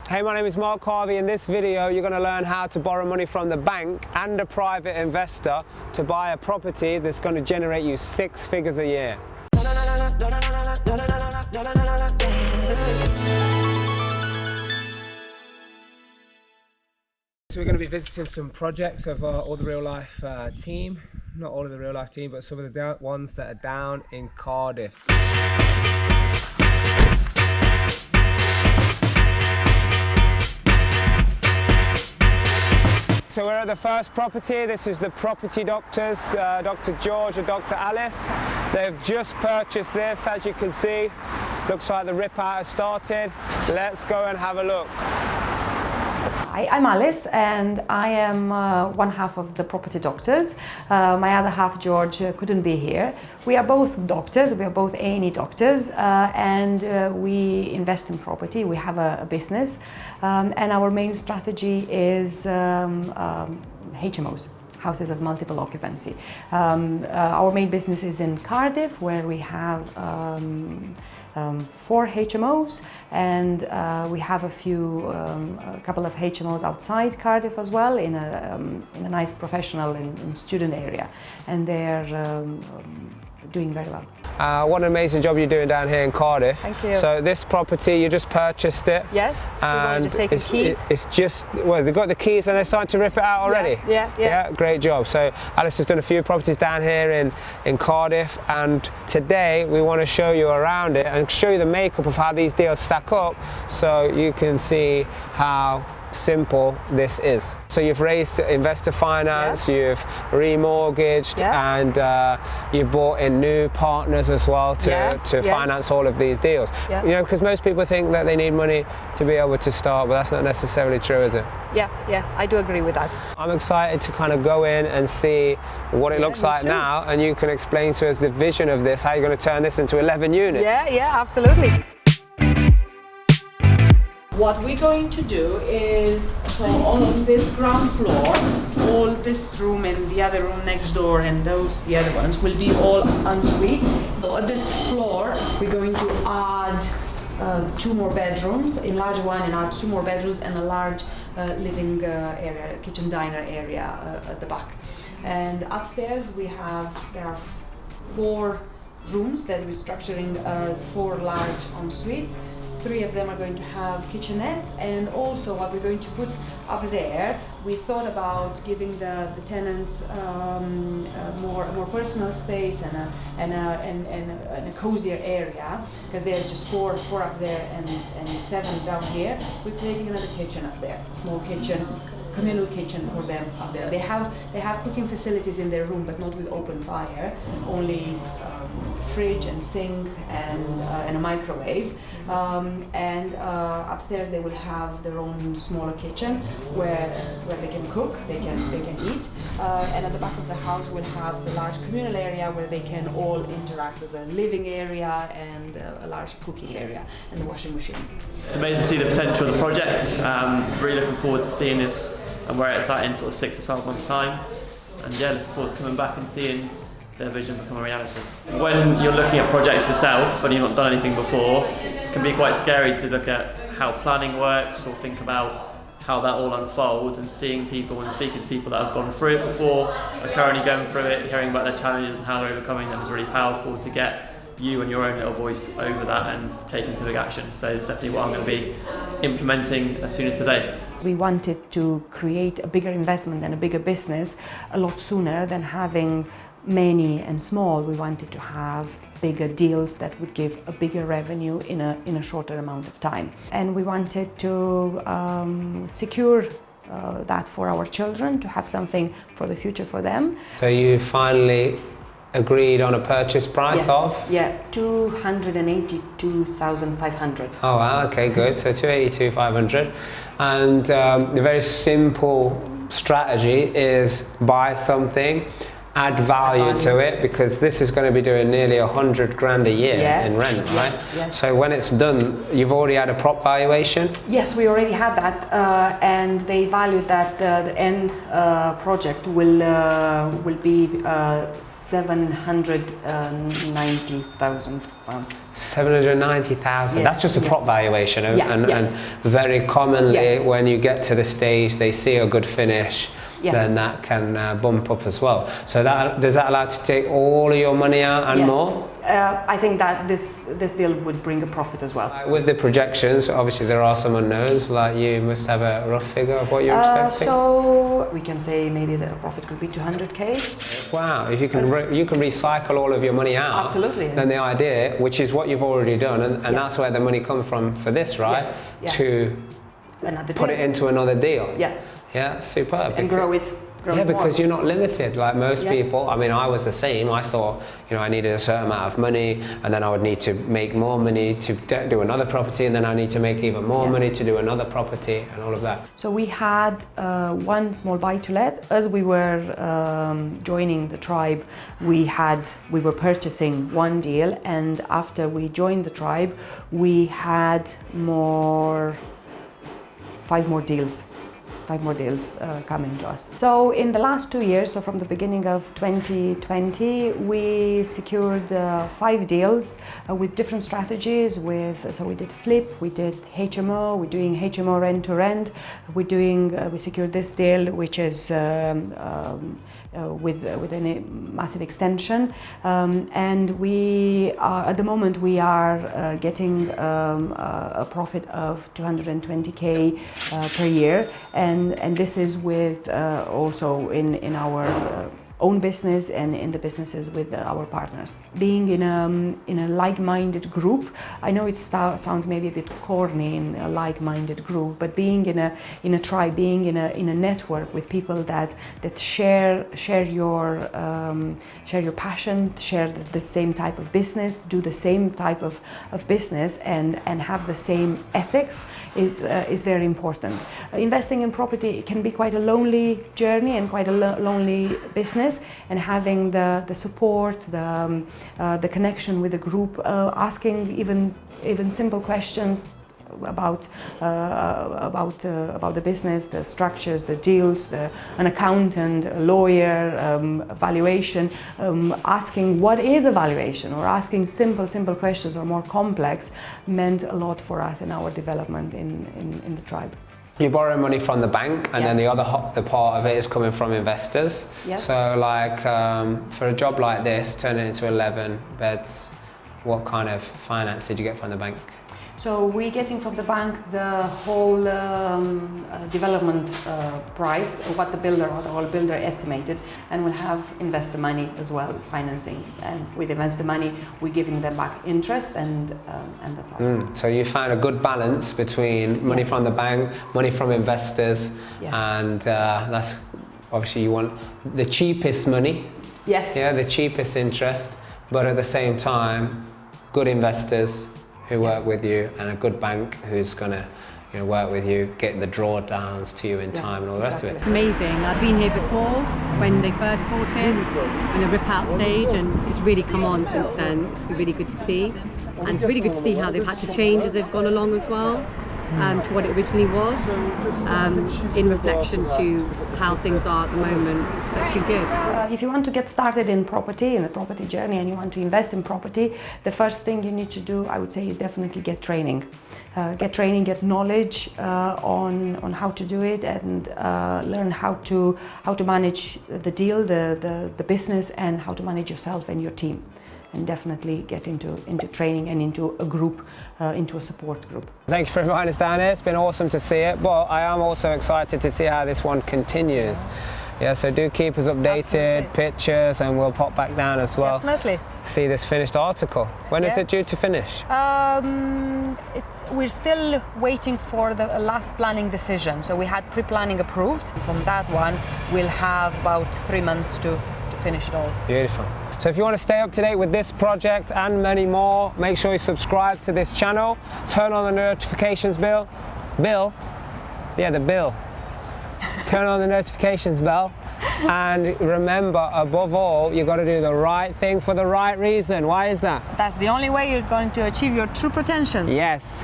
Hey, my name is Mark Harvey. In this video, you're going to learn how to borrow money from the bank and a private investor to buy a property that's going to generate you 6 figures a year. So we're going to be visiting some projects of all the real life team. Not all of the real life team, but some of the ones that are down in Cardiff. So we're at the first property. This is the property doctors, Dr. George and Dr. Alice. They've just purchased this, as you can see. Looks like the rip out has started. Let's go and have a look. Hi, I'm Alice and I am one half of the property doctors. My other half, George, couldn't be here. We are both doctors, we are both A&E doctors, and we invest in property. We have a business and our main strategy is HMOs. Houses of multiple occupancy. Our main business is in Cardiff, where we have 4 HMOs, and we have a couple of HMOs outside Cardiff as well, in a nice professional and student area, and they're doing very well. What an amazing job you're doing down here in Cardiff. Thank you. So this property, you just purchased it. Yes, and just taking keys. It's just, well, they've got the keys and they're starting to rip it out already. Yeah, great job. So Alice has done a few properties down here in Cardiff, and today we want to show you around it and show you the makeup of how these deals stack up, so you can see how simple this is. So you've raised investor finance, you've remortgaged, and you've brought in new partners as well to finance all of these deals. You know, because most people think that they need money to be able to start, but that's not necessarily true, is it? Yeah, I do agree with that. I'm excited to kind of go in and see what it looks like now, and you can explain to us the vision of this, how you're going to turn this into 11 units. Yeah, absolutely. What we're going to do is, so on this ground floor, all this room and the other room next door and the other ones will be all ensuite. So on this floor, we're going to add 2 more bedrooms, enlarge one and add 2 more bedrooms, and a large living area, kitchen diner area at the back. And upstairs there are 4 rooms that we're structuring as 4 large en-suites. 3 of them are going to have kitchenettes, and also what we're going to put up there, we thought about giving the tenants more personal space and a cozier area, because they're just 4 up there and 7 down here. We're placing another kitchen up there, small kitchen, communal kitchen for them up there. They have cooking facilities in their room, but not with open fire, only fridge and sink and a microwave. And upstairs they will have their own smaller kitchen where they can cook, they can eat. And at the back of the house we'll have the large communal area where they can all interact as a living area and a large cooking area and the washing machines. It's amazing to see the potential of the project. Really looking forward to seeing this and where it's at in sort of 6 to 12 months time. And yeah, looking forward to coming back and seeing their vision become a reality. When you're looking at projects yourself and you've not done anything before, it can be quite scary to look at how planning works or think about how that all unfolds, and seeing people and speaking to people that have gone through it before, are currently going through it, hearing about their challenges and how they're overcoming them is really powerful to get you and your own little voice over that and taking some big action. So it's definitely what I'm going to be implementing as soon as today. We wanted to create a bigger investment and a bigger business a lot sooner than having many and small. We wanted to have bigger deals that would give a bigger revenue in a shorter amount of time. And we wanted to secure that for our children, to have something for the future for them. So you finally agreed on a purchase price of? Yeah, 282,500. Oh wow, okay, good. So 282,500. And the very simple strategy is buy something, add value to it, because this is going to be doing nearly 100 grand a year in rent, right? Yes. So when it's done, you've already had a prop valuation? Yes, we already had that, and they valued that the end project will be 790,000 pounds. 790,000. Yeah, That's just a prop valuation, and very commonly when you get to the stage they see a good finish, then that can bump up as well. So does that allow to take all of your money out and more? I think that this deal would bring a profit as well. With the projections, obviously there are some unknowns, like you must have a rough figure of what you're expecting. So we can say maybe the profit could be 200k. Wow, if you can recycle all of your money out, absolutely. Then the idea, which is what you've already done, and that's where the money comes from for this, right? Yes. To put it into another deal. Yeah, superb. And grow it. Because you're not limited like most people. I mean, I was the same. I thought, I needed a certain amount of money, and then I would need to make more money to do another property, and then I need to make even more money to do another property, and all of that. So we had one small buy-to-let. As we were joining the tribe, we were purchasing one deal, and after we joined the tribe, we had 5 more deals coming to us. So in the last 2 years, so from the beginning of 2020, we secured 5 deals with different strategies. So we did flip, we did HMO, we're doing HMO rent to rent. We secured this deal, which is with a massive extension, and we are at the moment we are getting a profit of 220k per year, and this is with also in our own business and in the businesses with our partners. Being in a like-minded group, I know it sounds maybe a bit corny in a like-minded group, but being in a tribe, being in a network with people that share your passion, share the same type of business, do the same type of business, and have the same ethics is very important. Investing in property can be quite a lonely journey and quite a lonely business. And having the support, the connection with the group, asking even simple questions about the business, the structures, the deals, an accountant, a lawyer, valuation, asking what is a valuation, or asking simple questions or more complex, meant a lot for us in our development in the tribe. You borrow money from the bank, and then the part of it is coming from investors. Yes. So like for a job like this, turn it into 11 beds, what kind of finance did you get from the bank? So we're getting from the bank the whole development price, what the whole builder estimated, and we'll have investor money as well, financing. And with investor money, we're giving them back interest, and that's all. So you found a good balance between money from the bank, money from investors, and that's obviously you want the cheapest money. Yes. Yeah, the cheapest interest, but at the same time, good investors who work with you, and a good bank who's going to work with you, get the drawdowns to you in time and all the rest of it. It's amazing. I've been here before when they first bought it in a rip out stage, and it's really come on since then. It's been really good to see, and it's really good to see how they've had to change as they've gone along as well. To what it originally was, in reflection to how things are at the moment. That's been good. If you want to get started in property, in the property journey, and you want to invest in property, the first thing you need to do, I would say, is definitely get training. Get knowledge on how to do it, and learn how to manage the deal, the business, and how to manage yourself and your team. And definitely get into training and into a group, into a support group. Thank you for inviting us down here. It's been awesome to see it, but I am also excited to see how this one continues. Yeah, so do keep us updated, Absolutely. Pictures, and we'll pop back down as well. Definitely. See this finished article. When is it due to finish? We're still waiting for the last planning decision. So we had pre-planning approved. From that one, we'll have about 3 months to finish it all. Beautiful. So if you want to stay up to date with this project and many more, make sure you subscribe to this channel, turn on the notifications bell. Turn on the notifications bell, and remember, above all, you've got to do the right thing for the right reason. Why is that? That's the only way you're going to achieve your true potential. Yes.